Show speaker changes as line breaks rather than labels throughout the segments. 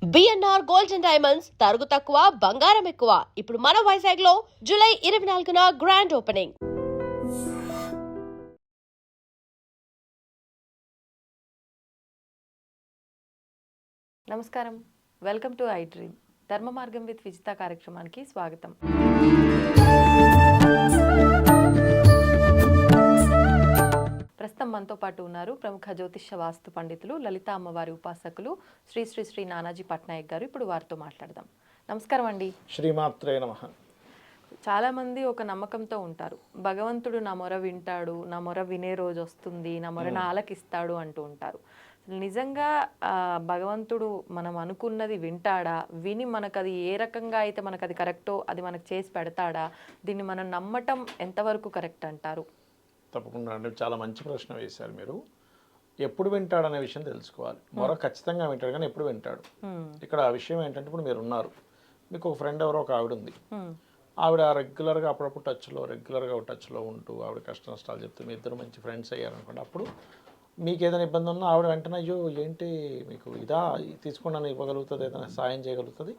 BNR gold and diamonds తరుగు తక్కువ బంగారం ఎక్కువ. ఇప్పుడు మన వైజాగ్ లో జూలై 24న గ్రాండ్ ఓపెనింగ్.
నమస్కారం, వెల్కమ్ టు ఐ డ్రీమ్. ధర్మ మార్గం విత్ విజిత కార్యక్రమానికి స్వాగతం. ప్రస్తుతం మనతో పాటు ఉన్నారు ప్రముఖ జ్యోతిష్య వాస్తు పండితులు, లలిత అమ్మవారి ఉపాసకులు శ్రీ శ్రీ శ్రీ నానాజీ పట్నాయక్ గారు. ఇప్పుడు వారితో మాట్లాడదాం. నమస్కారం అండి.
శ్రీమాత్రే నమః.
చాలామంది ఒక నమ్మకంతో ఉంటారు, భగవంతుడు నా మొర వింటాడు, నా మొర వినే రోజు వస్తుంది, నా మొరను ఆలకిస్తాడు అంటూ ఉంటారు. నిజంగా భగవంతుడు మనం అనుకున్నది వింటాడా? విని మనకు అది ఏ రకంగా అయితే మనకు అది కరెక్టో అది మనకు చేసి పెడతాడా? దీన్ని మనం నమ్మటం ఎంతవరకు కరెక్ట్ అంటారు?
తప్పకుండా అండి, చాలా మంచి ప్రశ్న వేశారు మీరు. ఎప్పుడు వింటాడనే విషయం తెలుసుకోవాలి. మొర ఖచ్చితంగా వింటాడు, కానీ ఎప్పుడు వింటాడు? ఇక్కడ ఆ విషయం ఏంటంటే, ఇప్పుడు మీరు ఉన్నారు, మీకు ఒక ఫ్రెండ్ ఎవరో ఒక ఆవిడ ఉంది. ఆవిడ రెగ్యులర్గా అప్పుడప్పుడు టచ్లో ఉంటూ ఆవిడ కష్ట నష్టాలు చెప్తూ మీ ఇద్దరు మంచి ఫ్రెండ్స్ అయ్యారనుకోండి. అప్పుడు మీకు ఏదైనా ఇబ్బంది ఉన్నా ఆవిడ వెంటనే అయ్యో ఏంటి మీకు ఇదా తీసుకోండి ఇవ్వగలుగుతుంది, ఏదైనా సాయం చేయగలుగుతుంది.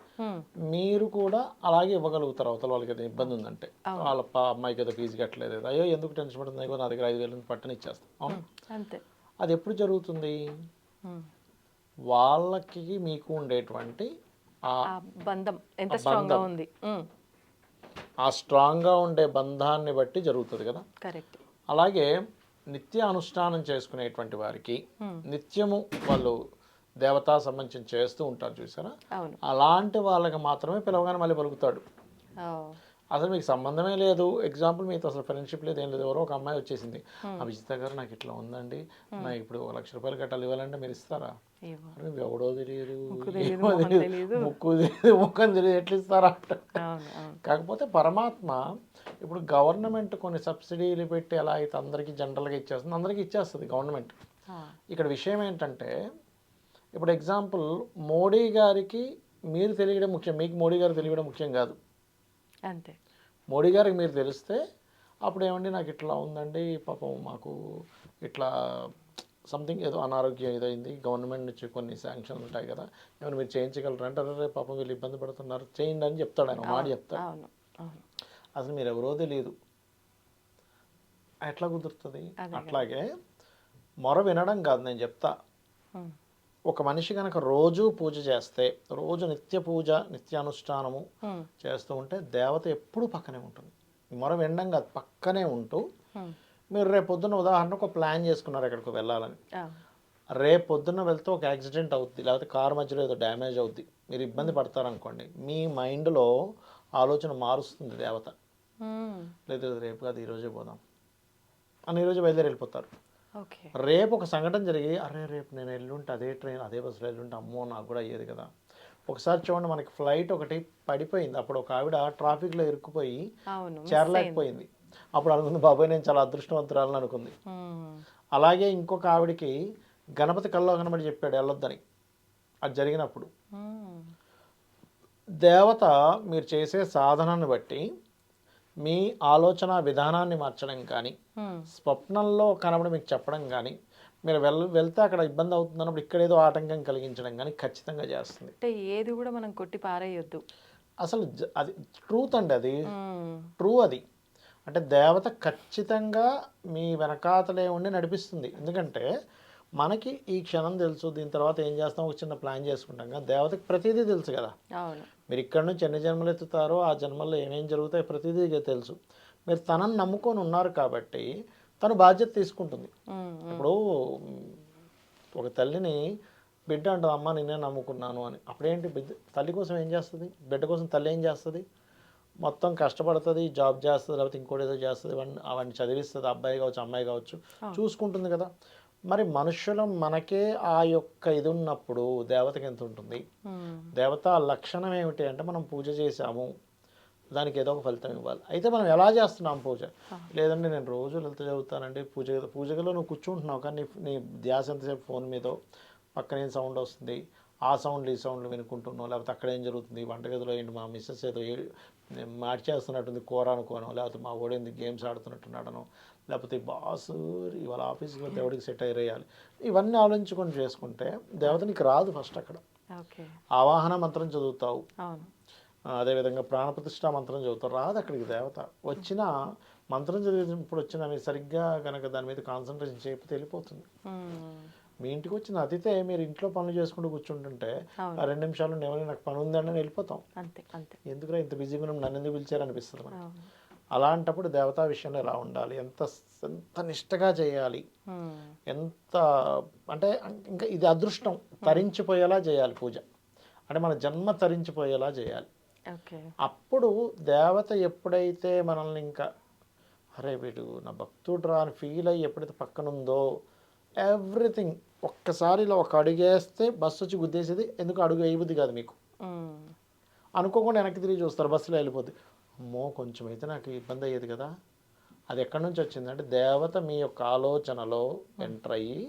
మీరు కూడా అలాగే ఇవ్వగలుగుతారు. అవతల వాళ్ళకి ఏదైనా ఇబ్బంది ఉందంటే, వాళ్ళ అమ్మాయికి ఏదో ఫీజు కట్టలేదు, అయ్యో ఎందుకు టెన్షన్ పడుతుంది, నా దగ్గర 5,000 పట్టని ఇచ్చేస్తాం. అవును, అంతే. అది ఎప్పుడు జరుగుతుంది? వాళ్ళకి మీకు ఉండేటువంటి
బంధం ఎంత స్ట్రాంగ్గా ఉంది,
ఆ స్ట్రాంగ్గా ఉండే బంధాన్ని బట్టి జరుగుతుంది కదా.
కరెక్ట్.
అలాగే నిత్య అనుష్ఠానం చేసుకునేటువంటి వారికి నిత్యము వాళ్ళు దేవతా సంబంధించి చేస్తూ ఉంటారు చూసారా, అలాంటి వాళ్ళకి మాత్రమే పిలవగానే మళ్ళీ పలుకుతాడు. అసలు మీకు సంబంధమే లేదు, ఎగ్జాంపుల్ మీతో అసలు ఫ్రెండ్షిప్ లేదు, ఏం లేదు, ఎవరో ఒక అమ్మాయి వచ్చేసింది, విజిత గారు నాకు ఇట్లా ఉందండి, నాకు ఇప్పుడు 1,00,000 రూపాయలు కట్టాలి, ఇవ్వాలంటే మీరు ఇస్తారా? ఎవడో తెలియదు, ముక్కు తెలియదు, ముఖం తెలియదు, ఎట్లా ఇస్తారా అంట. కాకపోతే పరమాత్మ ఇప్పుడు గవర్నమెంట్ కొన్ని సబ్సిడీలు పెట్టి ఎలా అయితే అందరికీ జనరల్గా ఇచ్చేస్తుంది, అందరికీ ఇచ్చేస్తుంది గవర్నమెంట్. ఇక్కడ విషయం ఏంటంటే, ఇప్పుడు ఎగ్జాంపుల్ మోడీ గారికి మీరు తెలియడం ముఖ్యం, మీకు మోడీ గారు తెలియడం ముఖ్యం కాదు.
అంతే.
మోడీ గారికి మీరు తెలిస్తే అప్పుడు ఏమండి నాకు ఇట్లా ఉందండి, పాపం మాకు ఇట్లా సంథింగ్ ఏదో అనారోగ్యం ఇదైంది, గవర్నమెంట్ నుంచి కొన్ని శాంక్షన్లు ఉంటాయి కదా, ఏమైనా మీరు చేయించగలరు అంటే, అరే పాపం వీళ్ళు ఇబ్బంది పడుతున్నారు చేయండి అని చెప్తాడు ఆయన, మాట చెప్తాడు. అసలు మీరు ఎవరో తెలియదు, ఎట్లా కుదురుతుంది? అట్లాగే మొర వినడం కాదు, నేను చెప్తా. ఒక మనిషి కనుక రోజు పూజ చేస్తే, రోజు నిత్య పూజ నిత్యానుష్ఠానము చేస్తూ ఉంటే దేవత ఎప్పుడు పక్కనే ఉంటుంది. మొర వినడం కాదు, పక్కనే ఉంటూ. మీరు రేపు పొద్దున్న ఉదాహరణకు ఒక ప్లాన్ చేసుకున్నారు ఎక్కడికి వెళ్ళాలని, రేపు పొద్దున్న వెళ్తే ఒక యాక్సిడెంట్ అవుద్ది, లేకపోతే కారు మధ్యలో ఏదో డ్యామేజ్ అవుద్ది, మీరు ఇబ్బంది పడతారనుకోండి, మీ మైండ్లో ఆలోచన మారుస్తుంది దేవత. లేదు రేపు కాదు ఈరోజే పోదాం అని ఈరోజు బయలుదేరి వెళ్ళిపోతారు. రేపు ఒక సంఘటన జరిగి, అరే రేపు నేను వెళ్ళుంటే అదే ట్రైన్ అదే బస్సులో వెళ్ళుంటే అమ్మో నాకు కూడా అయ్యేది కదా. ఒకసారి చూడండి, మనకి ఫ్లైట్ ఒకటి పడిపోయింది, అప్పుడు ఒక ఆవిడ ట్రాఫిక్లో ఇరుక్కుపోయి చేరలేకపోయింది. అప్పుడు అనుకుంది బాబాయ్ నేను చాలా అదృష్టవంతురాలని అనుకుంది. అలాగే ఇంకొక ఆవిడకి గణపతి కల్లో కనబడి చెప్పాడు వెళ్ళొద్దని, అది జరిగినప్పుడు దేవత మీరు చేసే సాధనాన్ని బట్టి మీ ఆలోచన విధానాన్ని మార్చడం కానీ, స్వప్నంలో కనబడి మీకు చెప్పడం కానీ, మీరు వెళ్తే అక్కడ ఇబ్బంది అవుతుంది అన్నప్పుడు ఇక్కడ ఏదో ఆటంకం కలిగించడం కానీ ఖచ్చితంగా చేస్తుంది.
అంటే ఏది కూడా మనం కొట్టి పారేయొద్దు.
అసలు అది ట్రూత్ అండి, అది ట్రూ. అది అంటే దేవత ఖచ్చితంగా మీ వెనకాతలే ఉండి నడిపిస్తుంది. ఎందుకంటే మనకి ఈ క్షణం తెలుసు, దీని తర్వాత ఏం చేస్తాం ఒక చిన్న ప్లాన్ చేసుకుంటాం కదా, దేవతకి ప్రతిదీ తెలుసు కదా. మీరు ఇక్కడ నుంచి ఎన్ని జన్మలు ఎత్తుతారో ఆ జన్మల్లో ఏమేం జరుగుతాయో ప్రతిదీ తెలుసు. మీరు తనని నమ్ముకొని ఉన్నారు కాబట్టి తను బాధ్యత తీసుకుంటుంది. ఇప్పుడు ఒక తల్లిని బిడ్డ అంటుంది, అమ్మ నేనే నమ్ముకున్నాను అని. అప్పుడేంటి బిడ్డ తల్లి కోసం ఏం చేస్తుంది, బిడ్డ కోసం తల్లి ఏం చేస్తుంది, మొత్తం కష్టపడుతుంది, జాబ్ చేస్తుంది, లేకపోతే ఇంకోటి ఏదో చేస్తుంది, అవన్నీ చదివిస్తుంది, అబ్బాయి కావచ్చు అమ్మాయి కావచ్చు, చూసుకుంటుంది కదా. మరి మనుషులు మనకే ఆ యొక్క ఇది ఉన్నప్పుడు దేవతకి ఎంత ఉంటుంది? దేవత లక్షణం ఏమిటి అంటే, మనం పూజ చేసాము దానికి ఏదో ఒక ఫలితం ఇవ్వాలి. అయితే మనం ఎలా చేస్తున్నాం పూజ? లేదంటే నేను రోజు లలిత చదువుతానండి, పూజగలో నువ్వు కూర్చుంటున్నావు కానీ నీ ధ్యాస ఎంతసేపు ఫోన్ మీదో, పక్కన ఏం సౌండ్ వస్తుంది, ఆ సౌండ్లు ఈ సౌండ్లు వినుకుంటున్నావు, లేకపోతే అక్కడ ఏం జరుగుతుంది, వంటగదిలో ఏంటి మా మిస్సెస్ ఏదో మార్చేస్తున్నట్టుంది కూర అనుకోను, లేకపోతే మా ఓడింది గేమ్స్ ఆడుతున్నట్టున్నాడను, లేకపోతే బాస్ ఇవాళ ఆఫీస్కి వెళ్తే ఎవరికి సెట్ అయ్యేయాలి, ఇవన్నీ ఆలోచించుకొని చేసుకుంటే దేవతనికి రాదు ఫస్ట్ అక్కడ.
ఓకే.
ఆవాహన మంత్రం చదువుతావు,
అవును.
అదేవిధంగా ప్రాణప్రతిష్ఠా మంత్రం చదువుతావు, రాదు అక్కడికి దేవత. వచ్చిన మంత్రం చదివినప్పుడు వచ్చిన మీరు సరిగ్గా కనుక దాని మీద కాన్సన్ట్రేషన్ చేయకపోతే వెళ్ళిపోతుంది. మీ ఇంటికి వచ్చిన అతిథే మీరు ఇంట్లో పనులు చేసుకుంటూ కూర్చుంటుంటే ఆ 2 నిమిషాలు నేను నాకు పని ఉందని వెళ్ళిపోతాం.
అంతే అంతే.
ఎందుకురా ఇంత బిజీగా ఉన్నాం, నన్ను ఎందుకు పిలిచారు అనిపిస్తుంది మనకి.
అవును.
అలాంటప్పుడు దేవతా విషయంలో ఎలా ఉండాలి, ఎంత ఎంత నిష్టగా చేయాలి, ఎంత అంటే ఇంకా ఇది అదృష్టం తరించిపోయేలా చేయాలి పూజ. అంటే మన జన్మ తరించిపోయేలా చేయాలి.
ఓకే.
అప్పుడు దేవత ఎప్పుడైతే మనల్ని ఇంకా అరే వీడు నా భక్తుడు రా అని ఫీల్ అయ్యి ఎప్పుడైతే పక్కన ఉందో ఎవ్రీథింగ్ ఒక్కసారి ఇలా ఒక అడుగేస్తే బస్సు వచ్చి గుద్దేసేది. ఎందుకు అడుగు వేయబుద్ది కాదు మీకు, అనుకోకుండా వెనక్కి తిరిగి చూస్తారు, బస్సులో వెళ్ళిపోద్ది. అమ్మో కొంచెం అయితే నాకు ఇబ్బంది అయ్యేది కదా. అది ఎక్కడి నుంచి వచ్చిందంటే దేవత మీ యొక్క ఆలోచనలో ఎంటర్ అయ్యి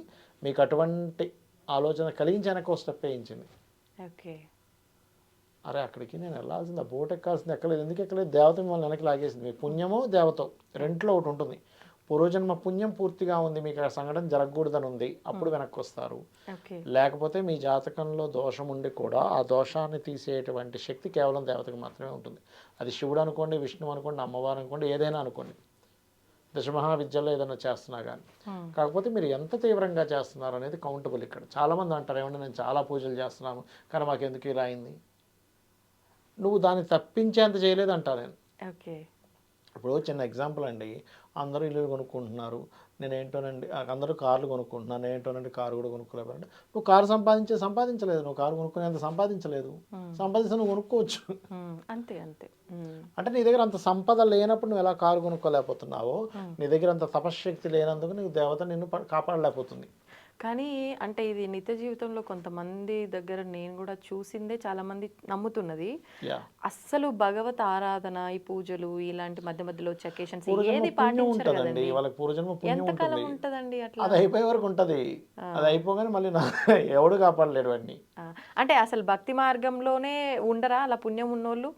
మీకు అటువంటి ఆలోచన కలిగించి వెనక్కి ఒక స్టెప్ వేయించింది.
ఓకే.
అరే అక్కడికి నేను వెళ్ళాల్సింది, ఆ బోట్ ఎక్కాల్సింది, ఎక్కలేదు. ఎందుకు ఎక్కలేదు? దేవత మిమ్మల్ని వెనక్కి లాగేసింది. మీ పుణ్యము దేవత రెంట్లో ఒకటి ఉంటుంది. పూర్వజన్మ పుణ్యం పూర్తిగా ఉంది, మీకు ఆ సంఘటన జరగకూడదని ఉంది, అప్పుడు వెనక్కి వస్తారు. లేకపోతే మీ జాతకంలో దోషం ఉండి కూడా ఆ దోషాన్ని తీసేటువంటి శక్తి కేవలం దేవతకు మాత్రమే ఉంటుంది. అది శివుడు అనుకోండి, విష్ణువు అనుకోండి, అమ్మవారు అనుకోండి, ఏదైనా అనుకోండి, దశమహావిద్యలో ఏదైనా చేస్తున్నా కానీ. కాకపోతే మీరు ఎంత తీవ్రంగా చేస్తున్నారు అనేది కౌంటబుల్. ఇక్కడ చాలామంది అంటారు ఏమంటే నేను చాలా పూజలు చేస్తున్నాను కానీ మాకు ఎందుకు ఇలా అయింది. నువ్వు దాన్ని తప్పించేంత చేయలేదు అంటా నేను.
ఓకే.
ఇప్పుడు చిన్న ఎగ్జాంపుల్ అండి, అందరూ ఇల్లు కొనుక్కుంటున్నారు, నేనేంటోనండి అందరూ కార్లు కొనుక్కుంటున్నాను, నేనేంటోనండి కారు కూడా కొనుక్కోలేదంటే నువ్వు కారు సంపాదించలేదు, నువ్వు కారు కొనుక్కునేంత సంపాదించలేదు. సంపాదిస్తే నువ్వు కొనుక్కోవచ్చు.
అంతే అంతే.
అంటే నీ దగ్గర అంత సంపద లేనప్పుడు నువ్వు ఎలా కారు కొనుక్కోలేకపోతున్నావో, నీ దగ్గర అంత తపశ్శక్తి లేనందుకు నీకు దేవత నిన్ను కాపాడలేకపోతుంది.
కానీ అంటే ఇది నిత్య జీవితంలో కొంతమంది దగ్గర నేను కూడా చూసిందే, చాలా మంది నమ్ముతున్నది అస్సలు భగవత్ ఆరాధన, ఈ పూజలు ఇలాంటి మధ్య మధ్యలో అకేషన్స్ ఏది పాటించరు కదండి.
వాళ్ళకి పూర్వజన్మ పుణ్యం
ఎంతకాలం ఉంటదండి అట్లా?
అది అయిపోయే వరకు ఉంటది. అది అయిపోగానే మళ్ళీ ఎవడు కాపాడలేడు అన్ని.
అంటే అసలు భక్తి మార్గంలోనే ఉండరా అలా పుణ్యం ఉన్నోళ్ళు?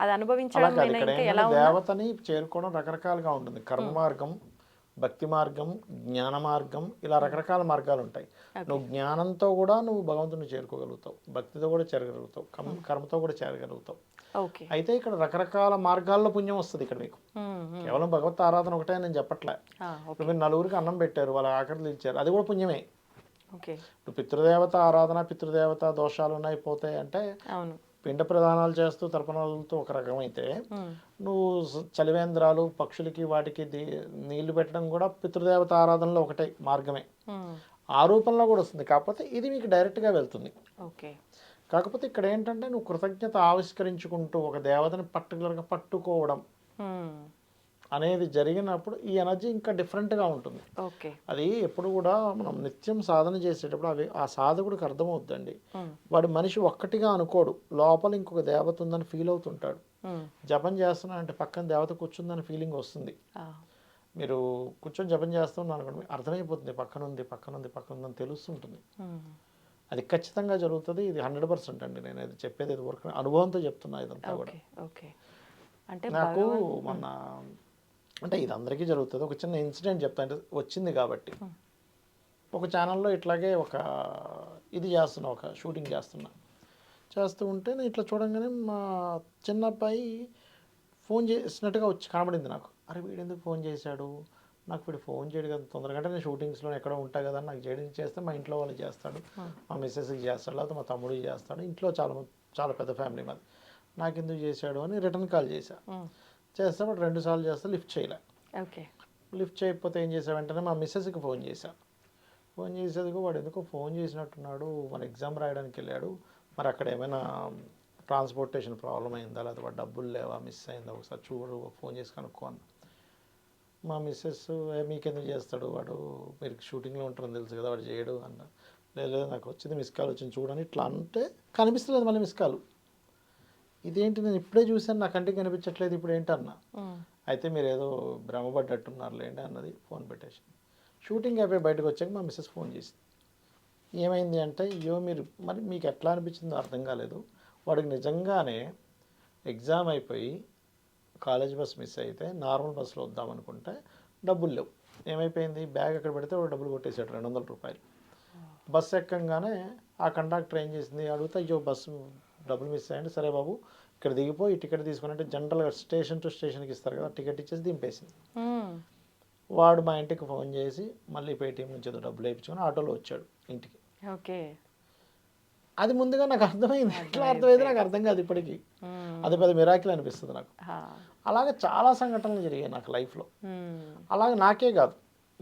అది అనుభవించడం
దేవతని చేరుకోవడం రకరకాలుగా ఉంటుంది. కర్మ మార్గం, భక్తి మార్గం, జ్ఞాన మార్గం, ఇలా రకరకాల మార్గాలు ఉంటాయి. నువ్వు జ్ఞానంతో కూడా నువ్వు భగవంతుని చేరుకోగలుగుతావు, భక్తితో కూడా చేరగలుగుతావు, కర్మతో కూడా చేరగలుగుతావు. అయితే ఇక్కడ రకరకాల మార్గాల్లో పుణ్యం వస్తుంది. ఇక్కడ మీకు కేవలం భగవత్ ఆరాధన ఒకటే నేను చెప్పట్లే. ఇప్పుడు మీరు నలుగురికి అన్నం పెట్టారు, వాళ్ళ ఆకలి ఇచ్చారు, అది కూడా పుణ్యమే. ఇప్పుడు పితృదేవత ఆరాధన, పితృదేవత దోషాలు ఉన్నాయి పోతాయి అంటే పిండ ప్రదానాలు చేస్తూ తర్పణాలతో ఒక రకమైతే, నువ్వు చలివేంద్రాలు పక్షులకి వాటికి నీళ్లు పెట్టడం కూడా పితృదేవత ఆరాధనలో ఒకటే మార్గమే. ఆ రూపంలో కూడా వస్తుంది. కాకపోతే ఇది మీకు డైరెక్ట్గా వెళ్తుంది. కాకపోతే ఇక్కడ ఏంటంటే నువ్వు కృతజ్ఞత ఆవిష్కరించుకుంటూ ఒక దేవతని పర్టికులర్గా పట్టుకోవడం అనేది జరిగినప్పుడు ఈ ఎనర్జీ ఇంకా డిఫరెంట్గా ఉంటుంది. అది ఎప్పుడు కూడా మనం నిత్యం సాధన చేసేటప్పుడు అవి ఆ సాధకుడికి అర్థమవుతుందండి. వాడు మనిషి ఒక్కటిగా అనుకోడు, లోపల ఇంకొక దేవత ఉందని ఫీల్ అవుతుంటాడు. జపం చేస్తున్నా అంటే పక్కన దేవత కూర్చుందని ఫీలింగ్ వస్తుంది. మీరు కూర్చొని జపం చేస్తున్నా అనుకోండి, అర్థమైపోతుంది పక్కన ఉంది అని తెలుస్తుంటుంది. అది ఖచ్చితంగా జరుగుతుంది. ఇది 100% అండి. నేను ఇది చెప్పేది ఇది వరకు అనుభవంతో చెప్తున్నా. ఇదంతా కూడా నాకు మొన్న అంటే ఇది అందరికీ జరుగుతుంది. ఒక చిన్న ఇన్సిడెంట్ చెప్తా, అంటే వచ్చింది కాబట్టి. ఒక ఛానల్లో ఇట్లాగే ఒక ఇది చేస్తున్నా, ఒక షూటింగ్ చేస్తూ ఉంటే నేను ఇట్లా చూడంగానే మా చిన్న అబ్బాయి ఫోన్ చేసినట్టుగా వచ్చి కనబడింది నాకు. అరే వీడు ఎందుకు ఫోన్ చేశాడు, నాకు వీడు ఫోన్ చేయడు కదా తొందరగా, అంటే నేను షూటింగ్స్లో ఎక్కడో ఉంటా కదా, నాకు చేయడం చేస్తే మా ఇంట్లో వాళ్ళు చేస్తాడు, మా మిస్సెస్కి చేస్తాడు, లేకపోతే మా తమ్ముడికి చేస్తాడు, ఇంట్లో చాలా పెద్ద ఫ్యామిలీ మాది, నాకు ఎందుకు చేశాడు అని రిటర్న్ కాల్ చేస్తే వాడు 2 సార్లు చేస్తే లిఫ్ట్ చేయలే. లిఫ్ట్ చేయకపోతే ఏం చేసా, వెంటనే మా మిస్సెస్కి ఫోన్ చేసేందుకు వాడు ఎందుకో ఫోన్ చేసినట్టున్నాడు, మన ఎగ్జామ్ రాయడానికి వెళ్ళాడు, మరి అక్కడ ఏమైనా ట్రాన్స్పోర్టేషన్ ప్రాబ్లం అయిందా, లేకపోతే వాడు డబ్బులు లేవా, మిస్ అయిందా, ఒకసారి చూడు, ఫోన్ చేసి కనుక్కో అన్న. మా మీకెందుకు చేస్తాడు వాడు, మీరు షూటింగ్లో ఉంటారని తెలుసు కదా, వాడు చేయడు అన్న. లేదు నాకు వచ్చింది, మిస్ కాల్ వచ్చింది చూడని ఇట్లా అంటే కనిపిస్తలేదు మళ్ళీ మిస్ కాల్. ఇదేంటి నేను ఇప్పుడే చూసాను, నా కంటికి కనిపించట్లేదు, ఇప్పుడు ఏంటన్నా. అయితే మీరు ఏదో భ్రమపడ్డట్టున్నారు లేండి అన్నది, ఫోన్ పెట్టేసి. షూటింగ్ అయిపోయి బయటకు వచ్చాక మా మిస్సెస్ ఫోన్ చేసింది. ఏమైంది అంటే, మరి మీకు ఎట్లా అనిపించిందో అర్థం కాలేదు, వాడికి నిజంగానే ఎగ్జామ్ అయిపోయి కాలేజ్ బస్ మిస్ అయితే నార్మల్ బస్సులో వద్దామనుకుంటే డబ్బులు లేవు. ఏమైపోయింది, బ్యాగ్ అక్కడ పెడితే వాడు డబ్బులు కొట్టేసాడు, 200 రూపాయలు. బస్సు ఎక్కంగానే ఆ కండక్టర్ ఏం చేసింది, అడిగితే అయ్యో బస్సు డబ్బులు మిస్ అయ్యండి, సరే బాబు ఇక్కడ దిగిపోయి టికెట్ తీసుకున్నట్టు జనరల్గా స్టేషన్ టు స్టేషన్కి ఇస్తారు కదా, టికెట్ ఇచ్చేసి దింపేసింది. వాడు మా ఇంటికి ఫోన్ చేసి మళ్ళీ పేటీఎం నుంచి ఏదో డబ్బులు వేయించుకొని ఆటోలో వచ్చాడు ఇంటికి.
ఓకే.
అది ముందుగా నాకు అర్థమైంది, ఎట్లా అర్థమైంది నాకు అర్థం కాదు ఇప్పటికీ. అది పెద్ద మిరాకిల్ అనిపిస్తుంది నాకు. అలాగే చాలా సంఘటనలు జరిగాయి నాకు లైఫ్లో. అలాగే నాకే కాదు,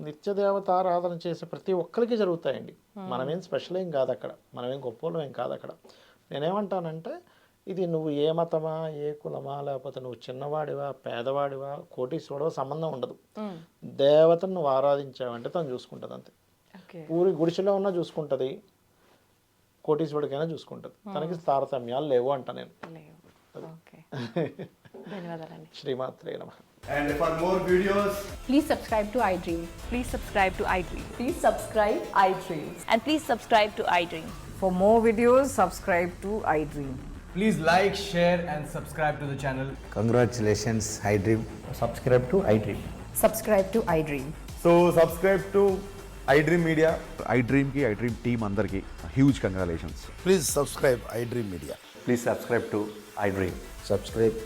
నిత్యదేవత ఆరాధన చేసే ప్రతి ఒక్కరికి జరుగుతాయండి. మనమేం స్పెషల్ ఏం కాదు అక్కడ, మనమేం గొప్పలు ఏం కాదు అక్కడ. నేనేమంటానంటే ఇది నువ్వు ఏ మతమా, ఏ కులమా, లేకపోతే నువ్వు చిన్నవాడివా, పేదవాడివా, కోటీశ్వరుడివా సంబంధం ఉండదు. దేవతను నువ్వు ఆరాధించావంటే తను చూసుకుంటుంది అంతే. ఊరి గుడిసెలో ఉన్నా చూసుకుంటుంది, కోటీశ్వరుడికైనా చూసుకుంటుంది. తనకి తారతమ్యాలు లేవు అంట నేను.
ధన్యవాదాలండి.
శ్రీమాత్రే నమః.
And for more videos,
Please subscribe to iDream.
Please subscribe to iDream.
Please subscribe iDream.
And please subscribe to iDream.
For more videos, subscribe to iDream.
please like, share, and subscribe to the channel.
Congratulations, iDream.
Subscribe to iDream.
Subscribe to iDream.
So subscribe to iDream Media.
iDream ki iDream team andarki huge congratulations.
Please subscribe iDream Media.
Please subscribe to iDream.
Subscribe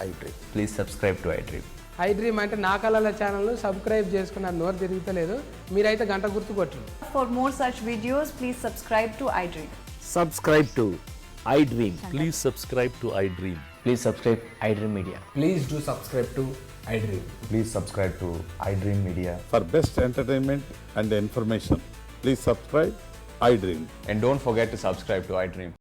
iDream.
Please subscribe to iDream.
iDream అంటే నా కళల channel subscribe చేసుకున్న నోరు తిరుగుతలేదు, మీరైతే గంట గుర్తు కొట్టండి.
For more such videos, please subscribe to iDream.
Subscribe to iDream.
Please subscribe to iDream.
Please subscribe iDream Media.
Please do subscribe to iDream.
Please subscribe to iDream Media.
For best entertainment and information, please subscribe iDream.
And don't forget to subscribe to iDream.